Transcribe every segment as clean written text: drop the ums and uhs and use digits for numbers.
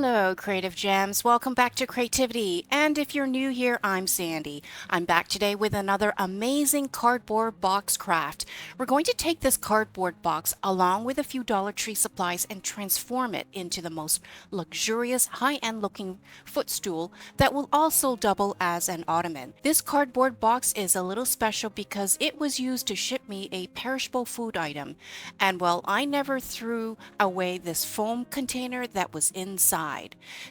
Hello, Creative Gems. Welcome back to Creativity. And if you're new here, I'm Sandy. I'm back today with another amazing cardboard box craft. We're going to take this cardboard box along with a few Dollar Tree supplies and transform it into the most luxurious, high-end looking footstool that will also double as an ottoman. This cardboard box is a little special because it was used to ship me a perishable food item. And well, I never threw away this foam container that was inside.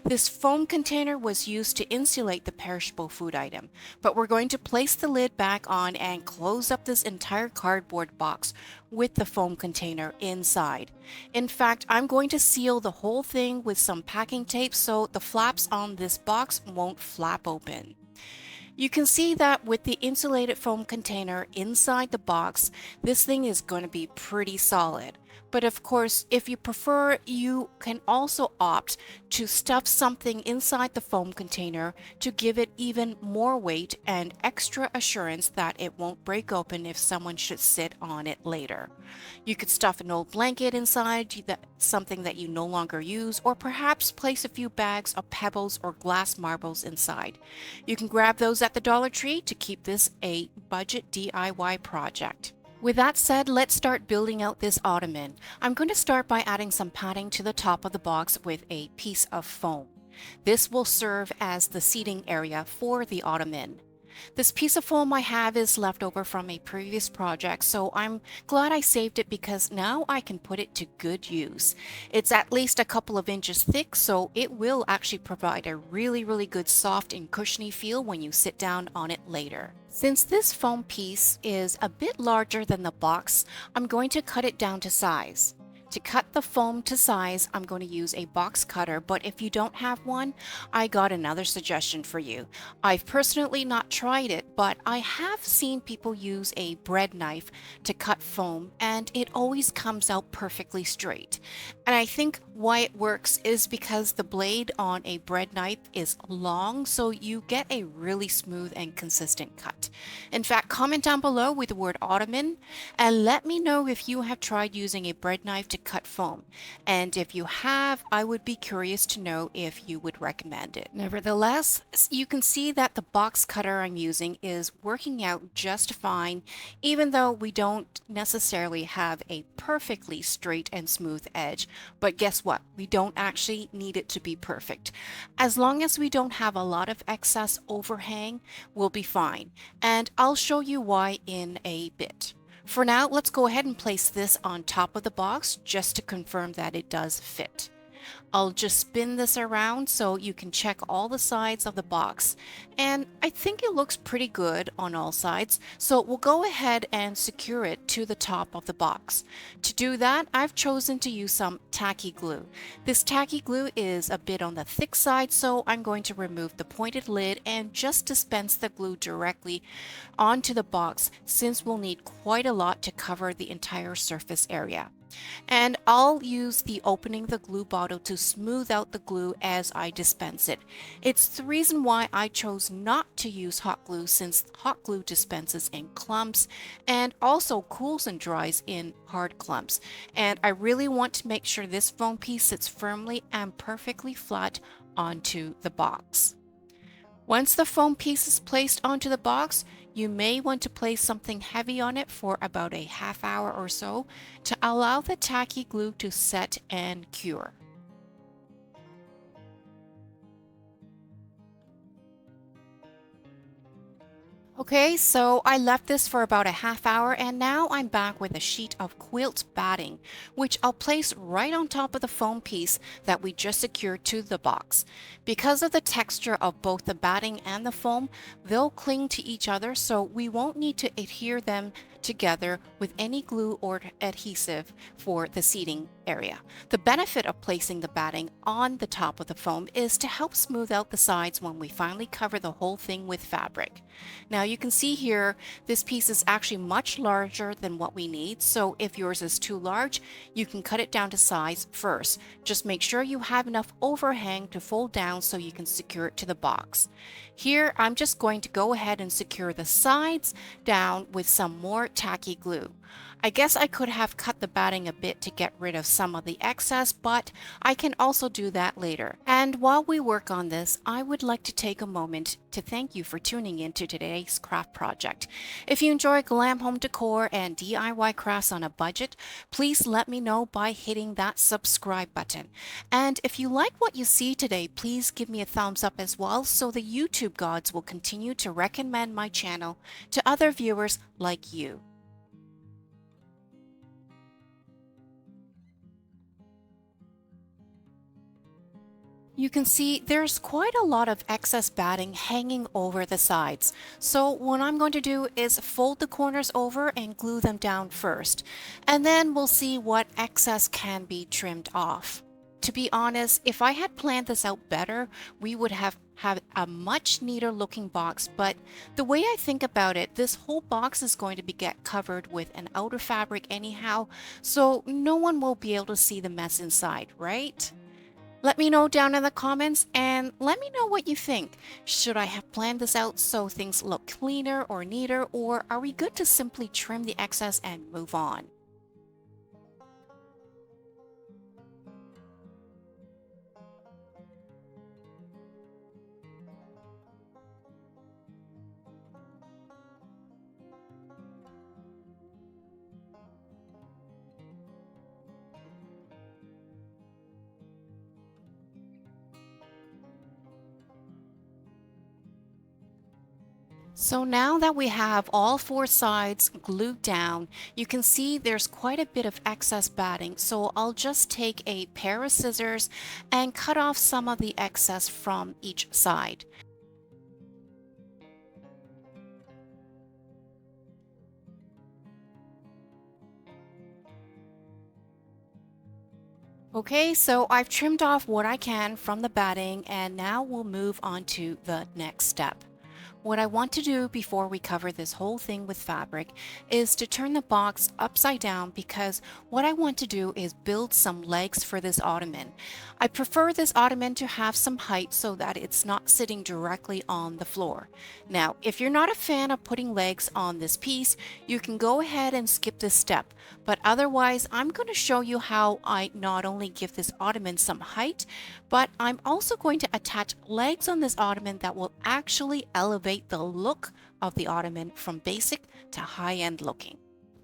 This foam container was used to insulate the perishable food item, but we're going to place the lid back on and close up this entire cardboard box with the foam container inside. In fact, I'm going to seal the whole thing with some packing tape so the flaps on this box won't flap open. You can see that with the insulated foam container inside the box, this thing is going to be pretty solid. But of course, if you prefer, you can also opt to stuff something inside the foam container to give it even more weight and extra assurance that it won't break open if someone should sit on it later. You could stuff an old blanket inside, something that you no longer use, or perhaps place a few bags of pebbles or glass marbles inside. You can grab those at the Dollar Tree to keep this a budget DIY project. With that said, let's start building out this ottoman. I'm going to start by adding some padding to the top of the box with a piece of foam. This will serve as the seating area for the ottoman. This piece of foam I have is left over from a previous project, so I'm glad I saved it because now I can put it to good use. It's at least a couple of inches thick, so it will actually provide a really good soft and cushiony feel when you sit down on it later. Since this foam piece is a bit larger than the box, I'm going to cut it down to size. To cut the foam to size, I'm going to use a box cutter, but if you don't have one, I got another suggestion for you. I've personally not tried it, but I have seen people use a bread knife to cut foam, and it always comes out perfectly straight. And I think why it works is because the blade on a bread knife is long, so you get a really smooth and consistent cut. In fact, comment down below with the word ottoman and let me know if you have tried using a bread knife to cut foam. And if you have, I would be curious to know if you would recommend it. Nevertheless, you can see that the box cutter I'm using is working out just fine, even though we don't necessarily have a perfectly straight and smooth edge. But guess what? We don't actually need it to be perfect. As long as we don't have a lot of excess overhang, we'll be fine. And I'll show you why in a bit. For now, let's go ahead and place this on top of the box just to confirm that it does fit. I'll just spin this around so you can check all the sides of the box, and I think it looks pretty good on all sides, so we'll go ahead and secure it to the top of the box. To do that, I've chosen to use some tacky glue. This tacky glue is a bit on the thick side, so I'm going to remove the pointed lid and just dispense the glue directly onto the box since we'll need quite a lot to cover the entire surface area. And I'll use the opening the glue bottle to smooth out the glue as I dispense it. It's the reason why I chose not to use hot glue, since hot glue dispenses in clumps and also cools and dries in hard clumps. And I really want to make sure this foam piece sits firmly and perfectly flat onto the box. Once the foam piece is placed onto the box, you may want to place something heavy on it for about a half hour or so to allow the tacky glue to set and cure. Okay, so I left this for about a half hour and now I'm back with a sheet of quilt batting, which I'll place right on top of the foam piece that we just secured to the box. Because of the texture of both the batting and the foam, they'll cling to each other, so we won't need to adhere them together with any glue or adhesive for the seating area. The benefit of placing the batting on the top of the foam is to help smooth out the sides when we finally cover the whole thing with fabric. Now you can see here, this piece is actually much larger than what we need, so if yours is too large, you can cut it down to size first. Just make sure you have enough overhang to fold down so you can secure it to the box. Here, I'm just going to go ahead and secure the sides down with some more tacky glue. I guess I could have cut the batting a bit to get rid of some of the excess, but I can also do that later. And while we work on this, I would like to take a moment to thank you for tuning in to today's craft project. If you enjoy glam home decor and DIY crafts on a budget, please let me know by hitting that subscribe button. And if you like what you see today, please give me a thumbs up as well so the YouTube gods will continue to recommend my channel to other viewers like you. You can see there's quite a lot of excess batting hanging over the sides. So what I'm going to do is fold the corners over and glue them down first. And then we'll see what excess can be trimmed off. To be honest, if I had planned this out better, we would have had a much neater looking box, but the way I think about it, this whole box is going to get covered with an outer fabric anyhow, so no one will be able to see the mess inside, right? Let me know down in the comments and let me know what you think. Should I have planned this out so things look cleaner or neater, or are we good to simply trim the excess and move on? So now that we have all four sides glued down, you can see there's quite a bit of excess batting. So I'll just take a pair of scissors and cut off some of the excess from each side. Okay, so I've trimmed off what I can from the batting, and now we'll move on to the next step. What I want to do before we cover this whole thing with fabric is to turn the box upside down, because what I want to do is build some legs for this ottoman. I prefer this ottoman to have some height so that it's not sitting directly on the floor. Now, if you're not a fan of putting legs on this piece, you can go ahead and skip this step, but otherwise I'm going to show you how I not only give this ottoman some height, but I'm also going to attach legs on this ottoman that will actually elevate the look of the ottoman from basic to high-end looking.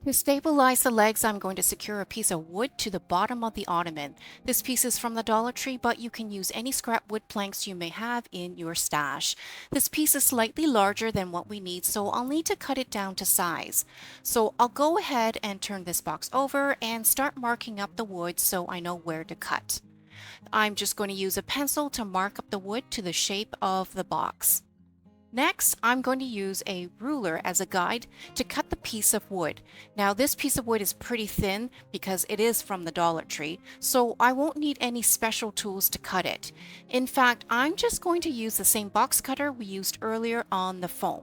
To stabilize the legs, I'm going to secure a piece of wood to the bottom of the ottoman. This piece is from the Dollar Tree, but you can use any scrap wood planks you may have in your stash. This piece is slightly larger than what we need, so I'll need to cut it down to size. So I'll go ahead and turn this box over and start marking up the wood so I know where to cut. I'm just going to use a pencil to mark up the wood to the shape of the box. Next, I'm going to use a ruler as a guide to cut the piece of wood. Now, this piece of wood is pretty thin because it is from the Dollar Tree, so I won't need any special tools to cut it. In fact, I'm just going to use the same box cutter we used earlier on the foam.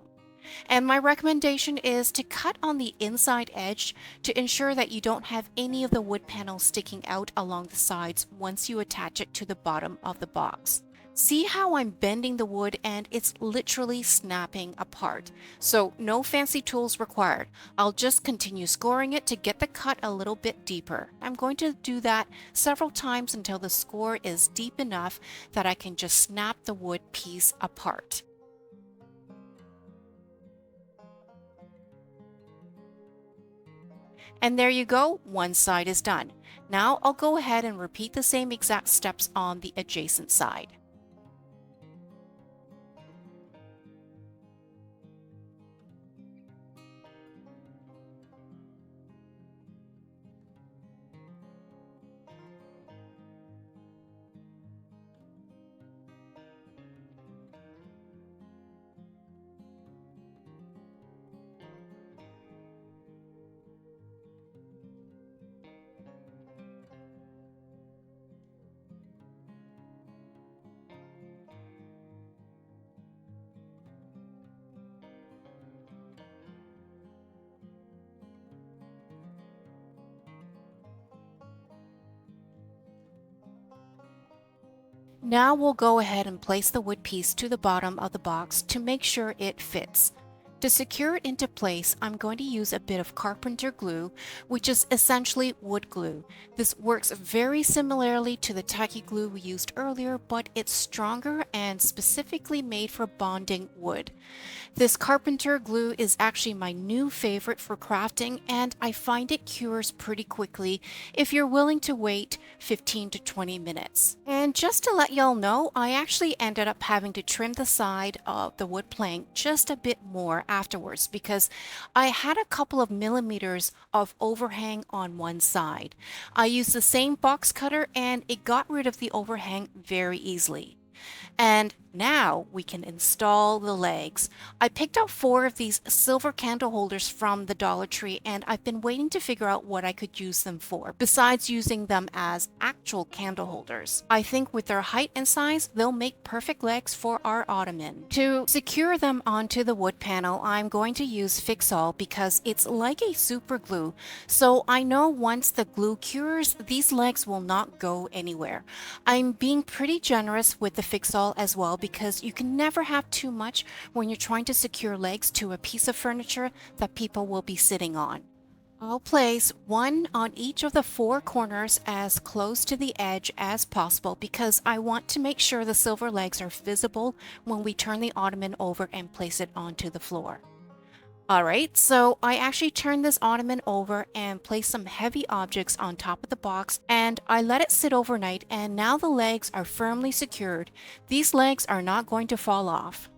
And my recommendation is to cut on the inside edge to ensure that you don't have any of the wood panels sticking out along the sides once you attach it to the bottom of the box. See how I'm bending the wood and it's literally snapping apart. So no fancy tools required. I'll just continue scoring it to get the cut a little bit deeper. I'm going to do that several times until the score is deep enough that I can just snap the wood piece apart. And there you go, one side is done. Now I'll go ahead and repeat the same exact steps on the adjacent side. Now we'll go ahead and place the wood piece to the bottom of the box to make sure it fits. To secure it into place, I'm going to use a bit of carpenter glue, which is essentially wood glue. This works very similarly to the tacky glue we used earlier, but it's stronger and specifically made for bonding wood. This carpenter glue is actually my new favorite for crafting, and I find it cures pretty quickly if you're willing to wait 15 to 20 minutes. And just to let y'all know, I actually ended up having to trim the side of the wood plank just a bit more afterwards because I had a couple of millimeters of overhang on one side. I used the same box cutter and it got rid of the overhang very easily. And now we can install the legs. I picked out 4 of these silver candle holders from the Dollar Tree, and I've been waiting to figure out what I could use them for, besides using them as actual candle holders. I think with their height and size, they'll make perfect legs for our Ottoman. To secure them onto the wood panel, I'm going to use Fix-All because it's like a super glue, so I know once the glue cures, these legs will not go anywhere. I'm being pretty generous with the Fix-All as well because you can never have too much when you're trying to secure legs to a piece of furniture that people will be sitting on. I'll place one on each of the 4 corners as close to the edge as possible because I want to make sure the silver legs are visible when we turn the Ottoman over and place it onto the floor. Alright, so I actually turned this Ottoman over and placed some heavy objects on top of the box, and I let it sit overnight, and now the legs are firmly secured. These legs are not going to fall off.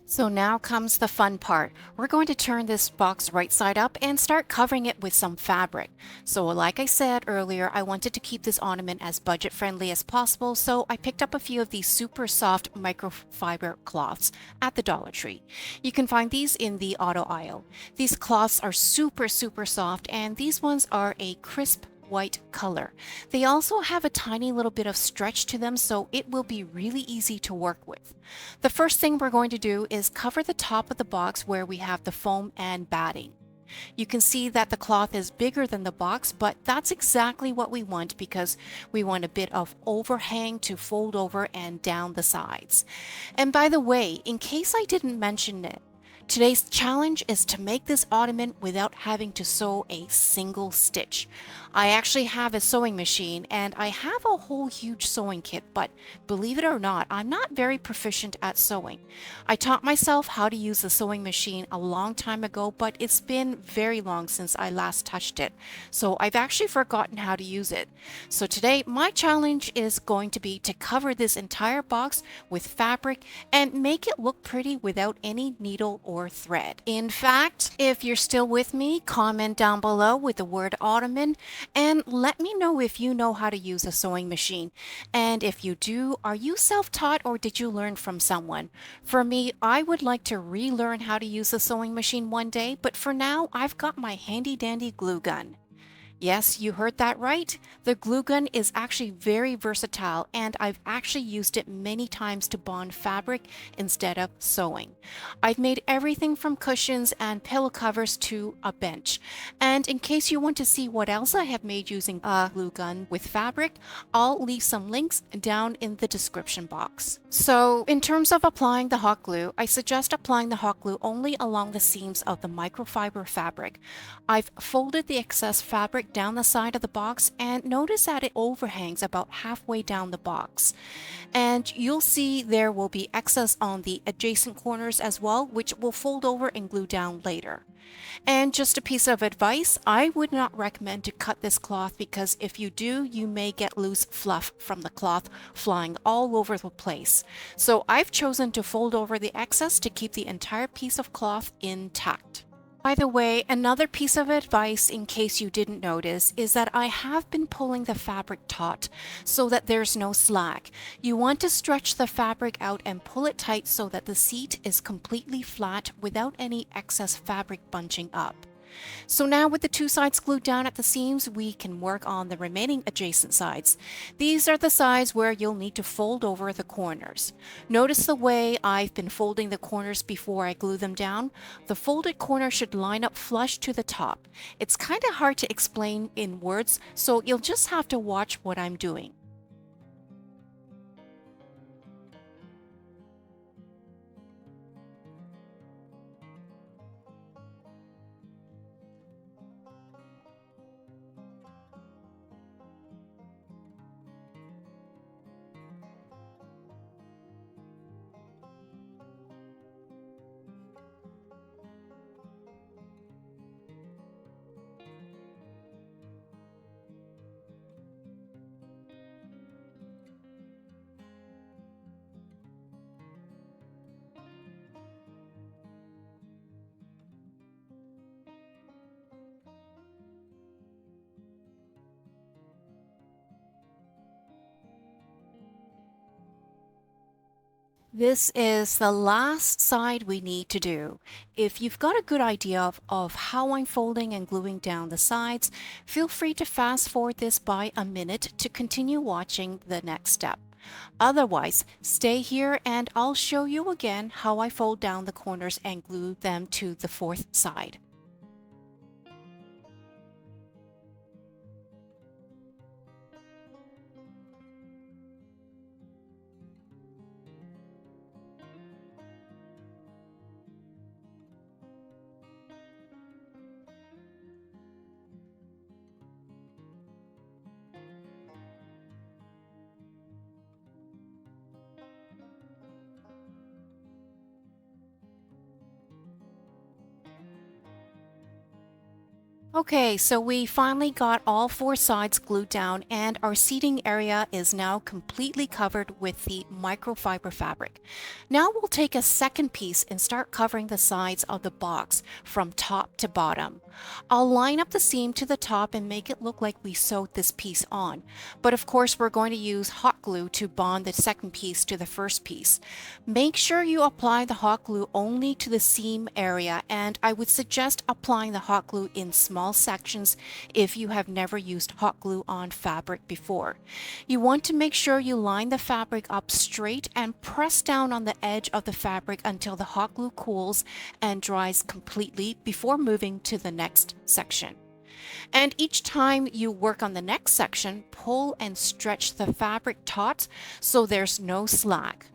So now comes the fun part. We're going to turn this box right side up and start covering it with some fabric. So like I said earlier, I wanted to keep this ornament as budget friendly as possible, so I picked up a few of these super soft microfiber cloths at the Dollar Tree. You can find these in the auto aisle. These cloths are super soft, and these ones are a crisp white color. They also have a tiny little bit of stretch to them, so it will be really easy to work with. The first thing we're going to do is cover the top of the box where we have the foam and batting. You can see that the cloth is bigger than the box, but that's exactly what we want because we want a bit of overhang to fold over and down the sides. And by the way, in case I didn't mention it, today's challenge is to make this ottoman without having to sew a single stitch. I actually have a sewing machine and I have a whole huge sewing kit, but believe it or not, I'm not very proficient at sewing. I taught myself how to use the sewing machine a long time ago, but it's been very long since I last touched it, so I've actually forgotten how to use it. So today, my challenge is going to be to cover this entire box with fabric and make it look pretty without any needle or thread. In fact, if you're still with me, comment down below with the word Ottoman and let me know if you know how to use a sewing machine. And if you do, are you self-taught or did you learn from someone? For me, I would like to relearn how to use a sewing machine one day, but for now, I've got my handy-dandy glue gun. Yes, you heard that right. The glue gun is actually very versatile, and I've actually used it many times to bond fabric instead of sewing. I've made everything from cushions and pillow covers to a bench. And in case you want to see what else I have made using a glue gun with fabric, I'll leave some links down in the description box. So in terms of applying the hot glue, I suggest applying the hot glue only along the seams of the microfiber fabric. I've folded the excess fabric down the side of the box and notice that it overhangs about halfway down the box. And you'll see there will be excess on the adjacent corners as well, which will fold over and glue down later. And just a piece of advice, I would not recommend to cut this cloth because if you do, you may get loose fluff from the cloth flying all over the place. So I've chosen to fold over the excess to keep the entire piece of cloth intact. By the way, another piece of advice in case you didn't notice is that I have been pulling the fabric taut so that there's no slack. You want to stretch the fabric out and pull it tight so that the seat is completely flat without any excess fabric bunching up. So now with the 2 sides glued down at the seams, we can work on the remaining adjacent sides. These are the sides where you'll need to fold over the corners. Notice the way I've been folding the corners before I glue them down. The folded corner should line up flush to the top. It's kind of hard to explain in words, so you'll just have to watch what I'm doing. This is the last side we need to do. If you've got a good idea of how I'm folding and gluing down the sides, feel free to fast forward this by a minute to continue watching the next step. Otherwise, stay here and I'll show you again how I fold down the corners and glue them to the fourth side. Okay, so we finally got all four sides glued down and our seating area is now completely covered with the microfiber fabric. Now we'll take a second piece and start covering the sides of the box from top to bottom. I'll line up the seam to the top and make it look like we sewed this piece on. But of course, we're going to use hot glue to bond the second piece to the first piece. Make sure you apply the hot glue only to the seam area, and I would suggest applying the hot glue in small sections if you have never used hot glue on fabric before. You want to make sure you line the fabric up straight and press down on the edge of the fabric until the hot glue cools and dries completely before moving to the next section. And each time you work on the next section, pull and stretch the fabric taut so there's no slack.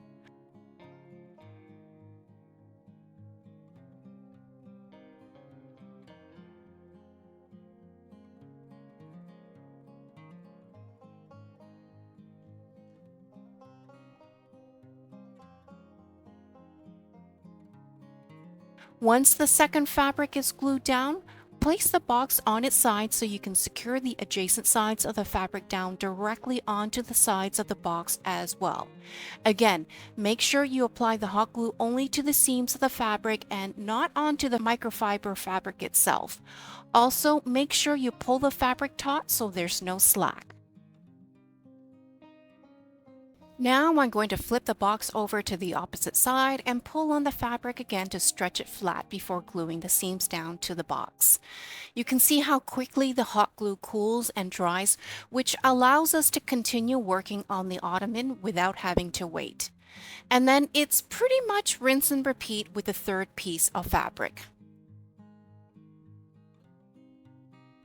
Once the second fabric is glued down, place the box on its side so you can secure the adjacent sides of the fabric down directly onto the sides of the box as well. Again, make sure you apply the hot glue only to the seams of the fabric and not onto the microfiber fabric itself. Also, make sure you pull the fabric taut so there's no slack. Now I'm going to flip the box over to the opposite side and pull on the fabric again to stretch it flat before gluing the seams down to the box. You can see how quickly the hot glue cools and dries, which allows us to continue working on the ottoman without having to wait. And then it's pretty much rinse and repeat with the third piece of fabric.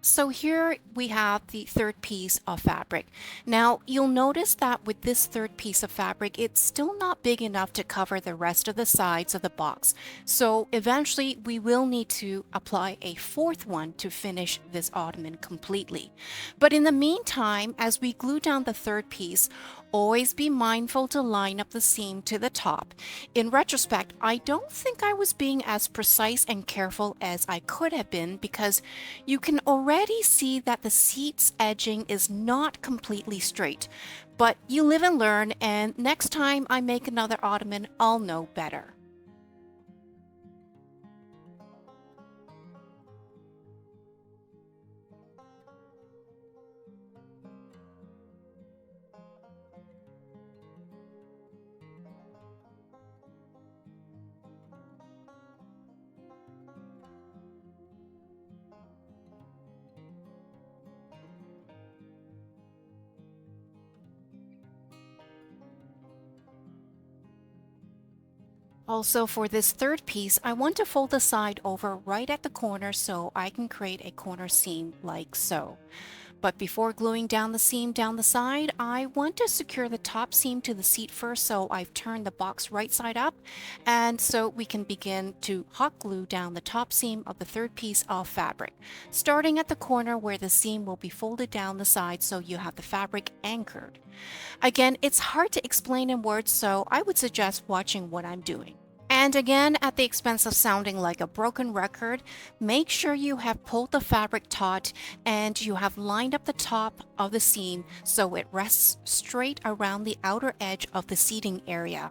So here we have the third piece of fabric. Now you'll notice that with this third piece of fabric, it's still not big enough to cover the rest of the sides of the box. So eventually we will need to apply a fourth one to finish this ottoman completely. But in the meantime, as we glue down the third piece, always be mindful to line up the seam to the top. In retrospect, I don't think I was being as precise and careful as I could have been because you can already see that the seat's edging is not completely straight. But you live and learn, and next time I make another ottoman, I'll know better. Also, for this third piece, I want to fold the side over right at the corner so I can create a corner seam like so. But before gluing down the seam down the side, I want to secure the top seam to the seat first, so I've turned the box right side up, and so we can begin to hot glue down the top seam of the third piece of fabric, starting at the corner where the seam will be folded down the side so you have the fabric anchored. Again, it's hard to explain in words, so I would suggest watching what I'm doing. And again, at the expense of sounding like a broken record, make sure you have pulled the fabric taut and you have lined up the top of the seam so it rests straight around the outer edge of the seating area.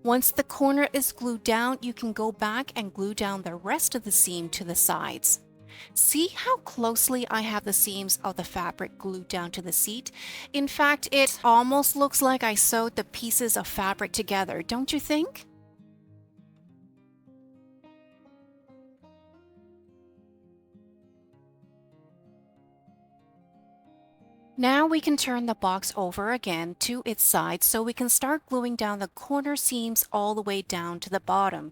Once the corner is glued down, you can go back and glue down the rest of the seam to the sides. See how closely I have the seams of the fabric glued down to the seat? In fact, it almost looks like I sewed the pieces of fabric together, don't you think? Now we can turn the box over again to its side so we can start gluing down the corner seams all the way down to the bottom.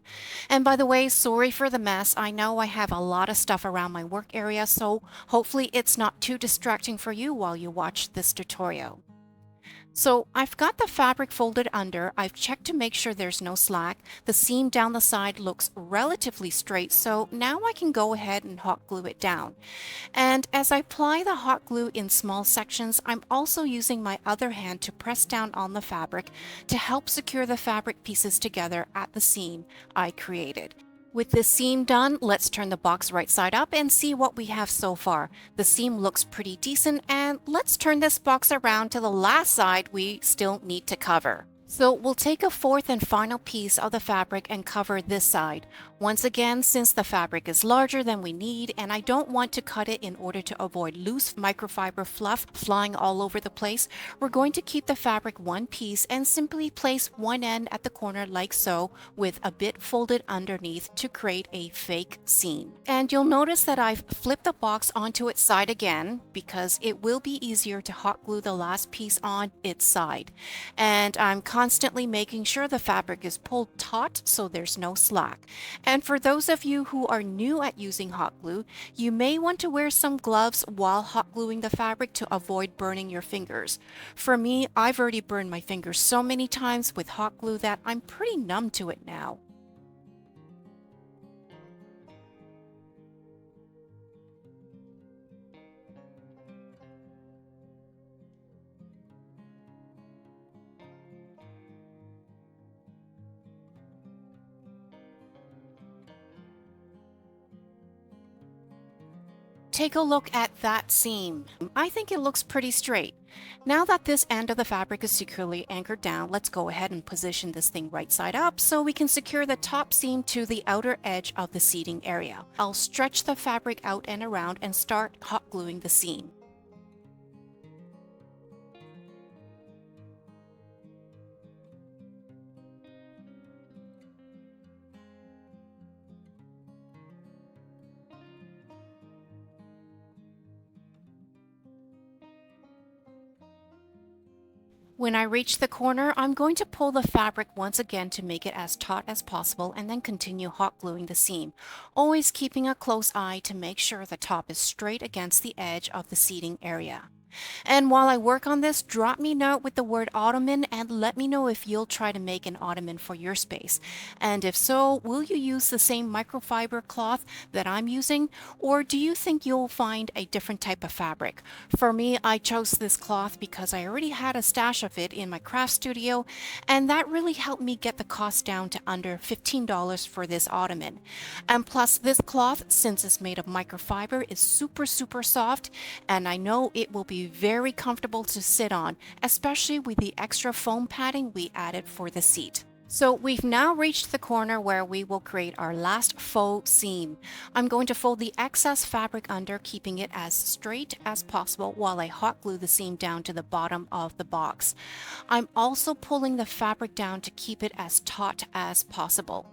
And by the way, sorry for the mess. I know I have a lot of stuff around my work area, so hopefully it's not too distracting for you while you watch this tutorial. So I've got the fabric folded under. I've checked to make sure there's no slack. The seam down the side looks relatively straight, so now I can go ahead and hot glue it down. And as I apply the hot glue in small sections, I'm also using my other hand to press down on the fabric to help secure the fabric pieces together at the seam I created. With this seam done, let's turn the box right side up and see what we have so far. The seam looks pretty decent, and let's turn this box around to the last side we still need to cover. So we'll take a fourth and final piece of the fabric and cover this side. Once again, since the fabric is larger than we need and I don't want to cut it in order to avoid loose microfiber fluff flying all over the place, we're going to keep the fabric one piece and simply place one end at the corner like so, with a bit folded underneath to create a fake seam. And you'll notice that I've flipped the box onto its side again because it will be easier to hot glue the last piece on its side. And I'm constantly making sure the fabric is pulled taut so there's no slack. And for those of you who are new at using hot glue, you may want to wear some gloves while hot gluing the fabric to avoid burning your fingers. For me, I've already burned my fingers so many times with hot glue that I'm pretty numb to it now. Take a look at that seam. I think it looks pretty straight. Now that this end of the fabric is securely anchored down, let's go ahead and position this thing right side up so we can secure the top seam to the outer edge of the seating area. I'll stretch the fabric out and around and start hot gluing the seam. When I reach the corner, I'm going to pull the fabric once again to make it as taut as possible and then continue hot gluing the seam, always keeping a close eye to make sure the top is straight against the edge of the seating area. And while I work on this, drop me a note with the word Ottoman and let me know if you'll try to make an ottoman for your space. And if so, will you use the same microfiber cloth that I'm using, or do you think you'll find a different type of fabric? For me, I chose this cloth because I already had a stash of it in my craft studio, and that really helped me get the cost down to under $15 for this ottoman. And plus, this cloth, since it's made of microfiber, is super soft, and I know it will be very comfortable to sit on, especially with the extra foam padding we added for the seat. So we've now reached the corner where we will create our last faux seam. I'm going to fold the excess fabric under, keeping it as straight as possible while I hot glue the seam down to the bottom of the box. I'm also pulling the fabric down to keep it as taut as possible.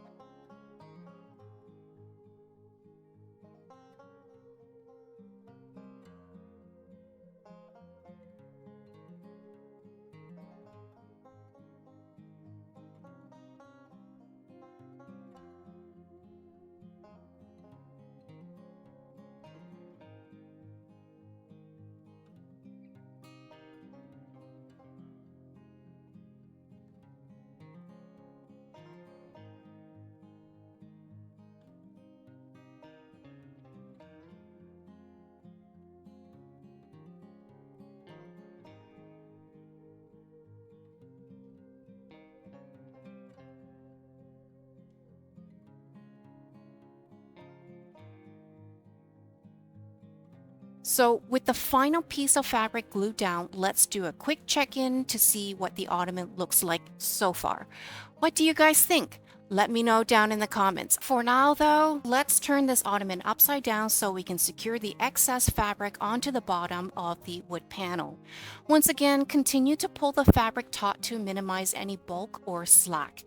So with the final piece of fabric glued down, let's do a quick check-in to see what the ottoman looks like so far. What do you guys think? Let me know down in the comments. For now though, let's turn this ottoman upside down so we can secure the excess fabric onto the bottom of the wood panel. Once again, continue to pull the fabric taut to minimize any bulk or slack.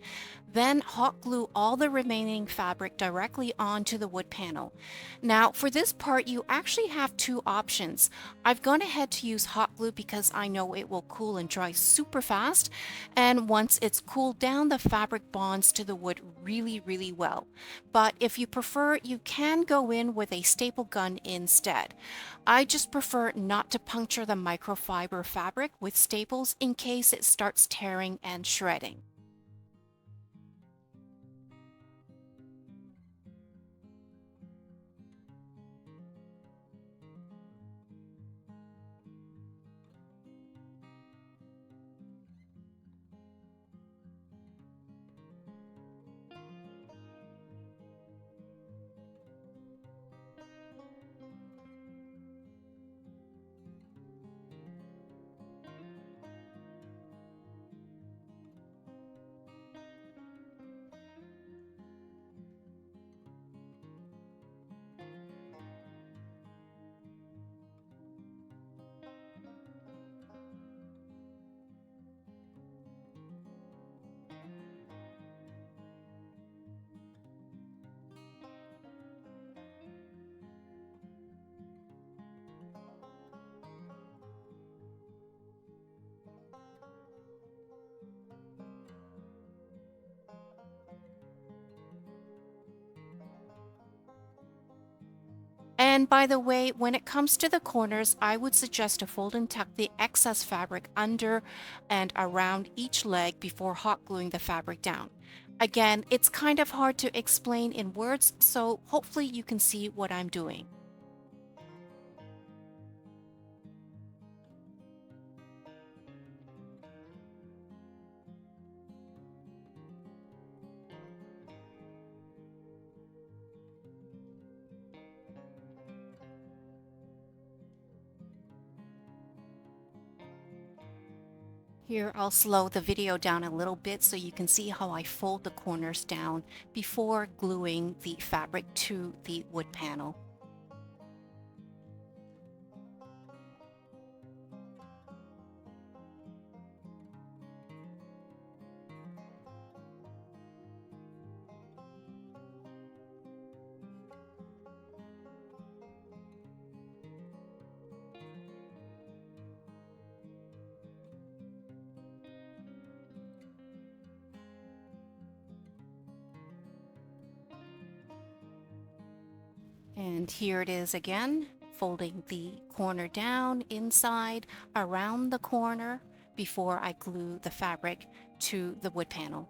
Then hot glue all the remaining fabric directly onto the wood panel. Now for this part you actually have two options. I've gone ahead to use hot glue because I know it will cool and dry super fast, and once it's cooled down the fabric bonds to the wood really well. But if you prefer, you can go in with a staple gun instead. I just prefer not to puncture the microfiber fabric with staples in case it starts tearing and shredding. And by the way, when it comes to the corners, I would suggest to fold and tuck the excess fabric under and around each leg before hot gluing the fabric down. Again, it's kind of hard to explain in words, so hopefully you can see what I'm doing. Here, I'll slow the video down a little bit so you can see how I fold the corners down before gluing the fabric to the wood panel. And here it is again, folding the corner down inside around the corner before I glue the fabric to the wood panel.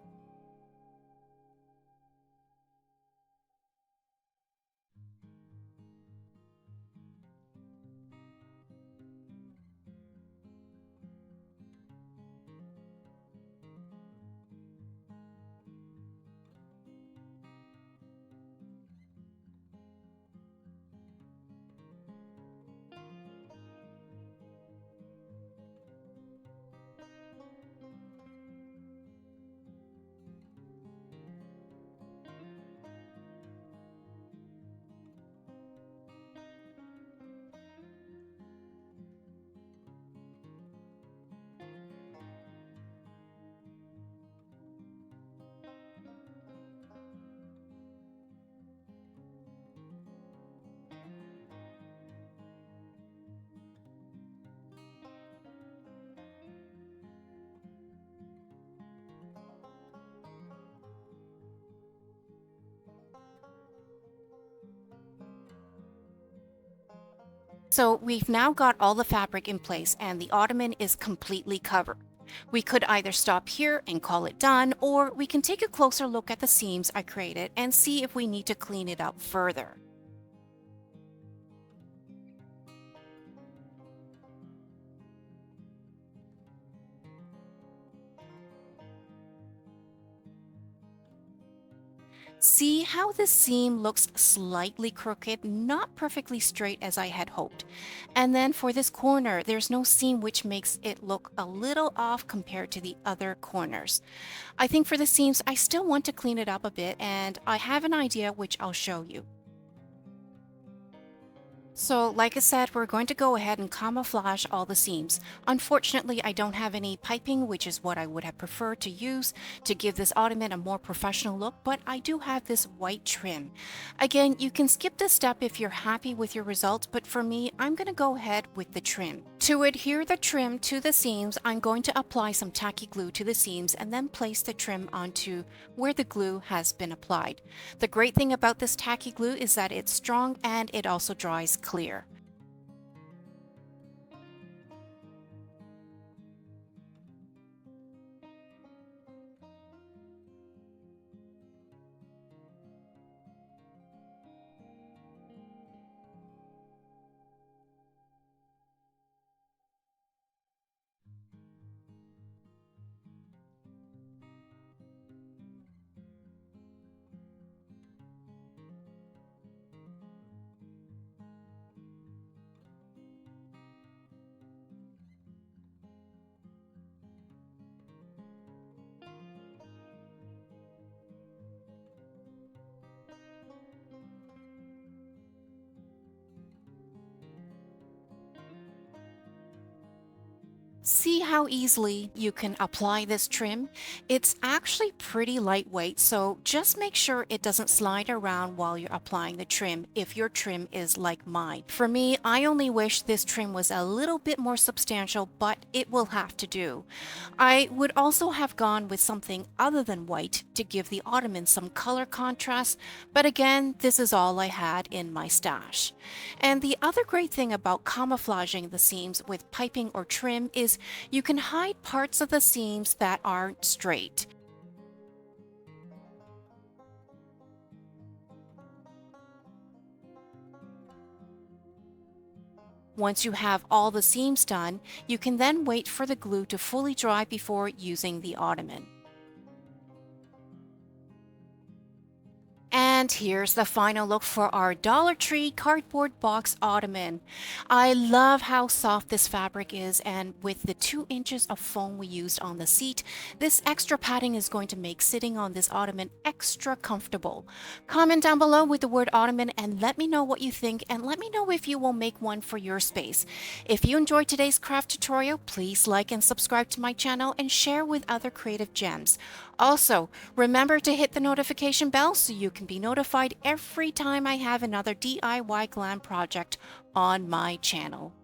So we've now got all the fabric in place and the ottoman is completely covered. We could either stop here and call it done, or we can take a closer look at the seams I created and see if we need to clean it up further. See how the seam looks slightly crooked, not perfectly straight as I had hoped. And then for this corner, there's no seam, which makes it look a little off compared to the other corners. I think for the seams, I still want to clean it up a bit, and I have an idea which I'll show you. So, like I said, we're going to go ahead and camouflage all the seams. Unfortunately, I don't have any piping, which is what I would have preferred to use to give this ottoman a more professional look, but I do have this white trim. Again, you can skip this step if you're happy with your results, but for me, I'm going to go ahead with the trim. To adhere the trim to the seams, I'm going to apply some tacky glue to the seams and then place the trim onto where the glue has been applied. The great thing about this tacky glue is that it's strong and it also dries clear. See how easily you can apply this trim? It's actually pretty lightweight, so just make sure it doesn't slide around while you're applying the trim if your trim is like mine. For me, I only wish this trim was a little bit more substantial, but it will have to do. I would also have gone with something other than white to give the ottoman some color contrast, but again, this is all I had in my stash. And the other great thing about camouflaging the seams with piping or trim is you can hide parts of the seams that aren't straight. Once you have all the seams done, you can then wait for the glue to fully dry before using the ottoman. And here's the final look for our Dollar Tree cardboard box ottoman. I love how soft this fabric is, and with the 2 inches of foam we used on the seat, this extra padding is going to make sitting on this ottoman extra comfortable. Comment down below with the word ottoman and let me know what you think, and let me know if you will make one for your space. If you enjoyed today's craft tutorial, please like and subscribe to my channel and share with other creative gems. Also, remember to hit the notification bell so you can be notified every time I have another DIY glam project on my channel.